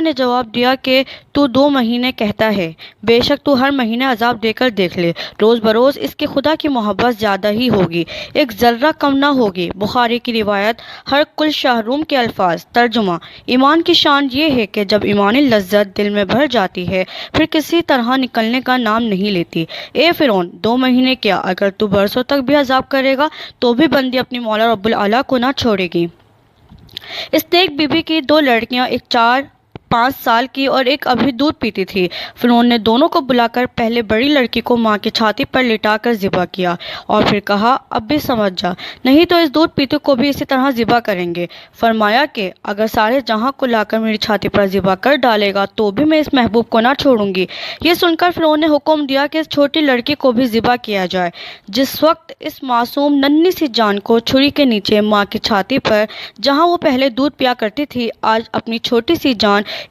نے جواب دیا کہ تو 2 مہینے کہتا ہے، بے شک تو ہر مہینے عذاب دے کر دیکھ لے، روز بروز اس کے خدا کی محبت زیادہ ہی ہوگی، ایک ذرہ کم نہ ہوگی۔ بخاری کی روایت۔ ہر کل شہروم کے الفاظ۔ ترجمہ: ایمان کی شان یہ ہے کہ جب ایمانی لذت دل میں بھر جاتی ہے پھر کسی طرح نکلنے کا نام نہیں لیتی۔ اے فرعون، 2 مہینے کیا، اگر تو برسوں تک بھی عذاب کرے گا تو بھی بندی اپنی مولا رب العلیٰ کو نہ چھوڑے گی۔ اس نیک بی بی کی 2 لڑکیاں، ایک 4-5 سال کی اور ایک ابھی دودھ پیتی تھی۔ فرعون نے دونوں کو بلا کر پہلے بڑی لڑکی کو ماں کی چھاتی پر لٹا کر ذبح کیا اور پھر کہا، اب بھی سمجھ جا، نہیں تو اس دودھ پیتی کو بھی اسی طرح ذبح کریں گے۔ فرمایا کہ اگر سارے جہاں کو لا کر میری چھاتی پر ذبح کر ڈالے گا تو بھی میں اس محبوب کو نہ چھوڑوں گی۔ یہ سن کر فرعون نے حکم دیا کہ اس چھوٹی لڑکی کو بھی ذبح کیا جائے۔ جس وقت اس معصوم ننھی سی جان کو چھری کے نیچے ماں کی چھاتی پر، جہاں وہ پہلے دودھ پیا کرتی تھی، آج اپنی چھوٹی سی جان